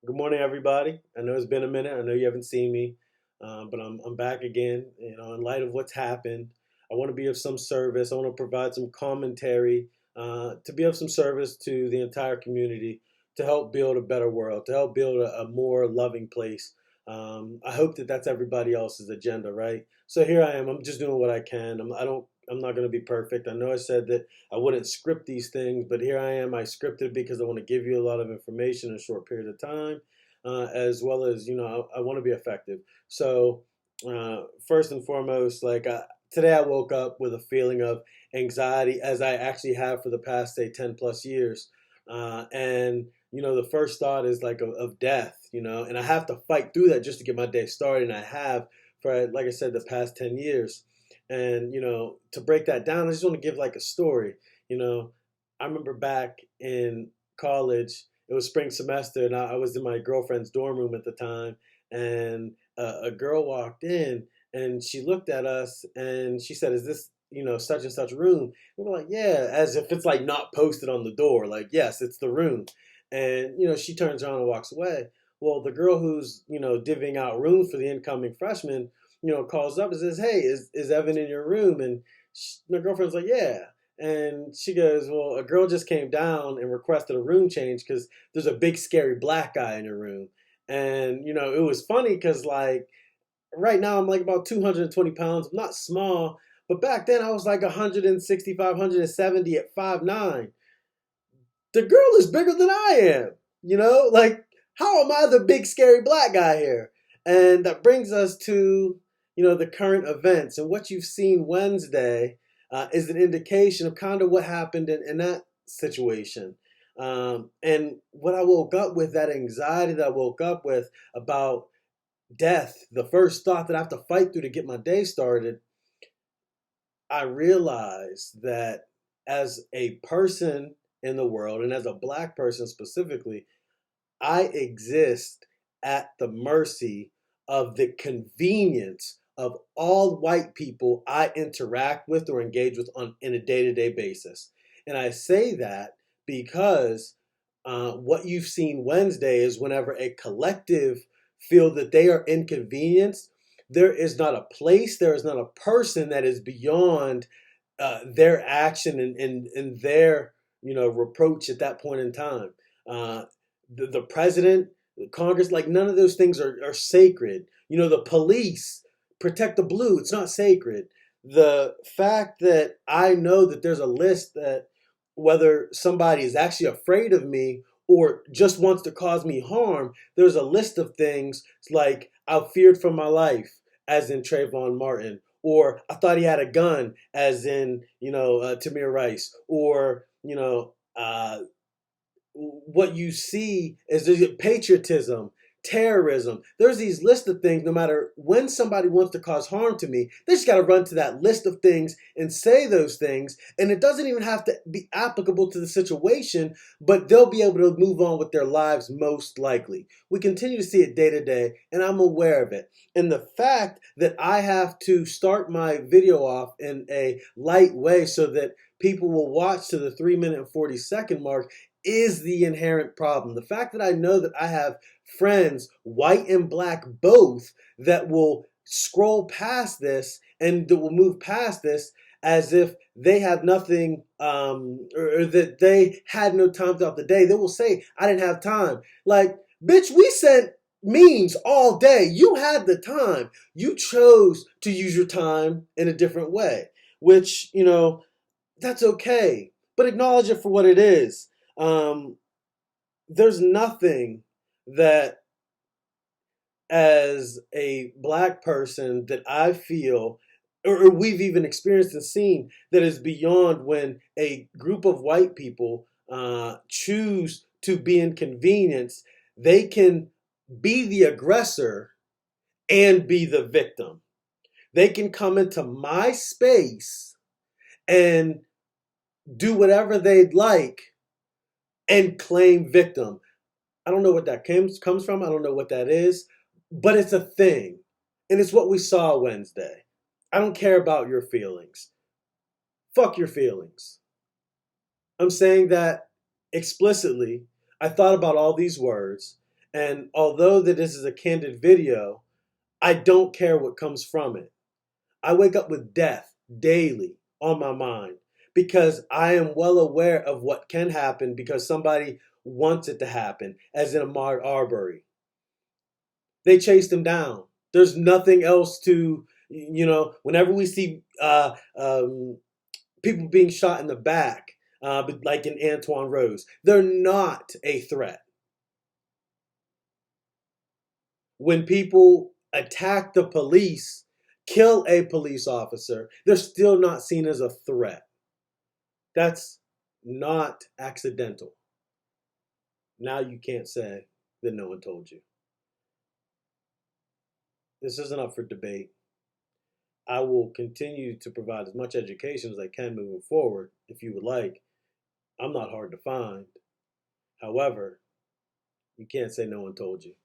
Good morning, everybody. I know it's been a minute. I know you haven't seen me, but I'm back again. In light of what's happened, I want to be of some service. I want to provide some commentary to be of some service to the entire community to help build a better world, to help build a more loving place. I hope that that's everybody else's agenda, right? So here I am. I'm just doing what I can. I don't. I'm not going to be perfect. I know I said that I wouldn't script these things, but here I am. I scripted because I want to give you a lot of information in a short period of time, as well as I want to be effective. So first and foremost, today I woke up with a feeling of anxiety, as I actually have for the past say 10 plus years, and the first thought is like of death, and I have to fight through that just to get my day started, and I have for, like I said, the past 10 years. And to break that down, I just want to give like a story. You know, I remember back in college, it was spring semester, and I was in my girlfriend's dorm room at the time, and a girl walked in, and she looked at us, and she said, "Is this such and such room?" We were like, "Yeah," as if it's like not posted on the door. Like, yes, it's the room. And she turns around and walks away. Well, the girl who's divvying out rooms for the incoming freshmen calls up and says, "Hey, is Evan in your room?" And my girlfriend's like, "Yeah." And she goes, "Well, a girl just came down and requested a room change because there's a big scary black guy in your room." And it was funny because like right now I'm like about 220 pounds. I'm not small, but back then I was like 165, 170 at 5'9". The girl is bigger than I am. Like, how am I the big scary black guy here? And that brings us to the current events, and what you've seen Wednesday is an indication of kind of what happened in that situation. And what I woke up with, that anxiety that I woke up with about death, the first thought that I have to fight through to get my day started, I realized that as a person in the world, and as a black person specifically, I exist at the mercy of the convenience of all white people I interact with or engage with in a day to day basis. And I say that because what you've seen Wednesday is whenever a collective feel that they are inconvenienced, there is not a place, there is not a person that is beyond their action and their reproach at that point in time. Uh, the president, the Congress, like none of those things are sacred. The police protect the blue. It's not sacred. The fact that I know that there's a list that whether somebody is actually afraid of me or just wants to cause me harm, there's a list of things like I feared for my life, as in Trayvon Martin, or I thought he had a gun, as in Tamir Rice, or what you see is there's patriotism, terrorism. There's these list of things. No matter when somebody wants to cause harm to me, they just got to run to that list of things and say those things. And it doesn't even have to be applicable to the situation, but they'll be able to move on with their lives most likely. We continue to see it day to day, and I'm aware of it. And the fact that I have to start my video off in a light way so that people will watch to the 3 minute and 40 second mark is the inherent problem. The fact that I know that I have friends, white and black both, that will scroll past this and that will move past this as if they have nothing, or that they had no time throughout the day. They will say, "I didn't have time." Like, bitch, we sent memes all day. You had the time. You chose to use your time in a different way, which, that's okay, but acknowledge it for what it is. Um, there's nothing that, as a black person, that I feel or we've even experienced and seen that is beyond when a group of white people choose to be inconvenienced. They can be the aggressor and be the victim. They can come into my space and do whatever they'd like and claim victim. I don't know what that comes from. I don't know what that is, but it's a thing. And it's what we saw Wednesday. I don't care about your feelings. Fuck your feelings. I'm saying that explicitly. I thought about all these words, And although that this is a candid video, I don't care what comes from it. I wake up with death daily on my mind because I am well aware of what can happen because somebody wants it to happen, as in Ahmaud Arbery. They chased him down. There's nothing else to, whenever we see people being shot in the back, like in Antoine Rose, they're not a threat. When people attack the police, kill a police officer, they're still not seen as a threat. That's not accidental. Now you can't say that no one told you. This isn't up for debate. I will continue to provide as much education as I can moving forward if you would like. I'm not hard to find. However, you can't say no one told you.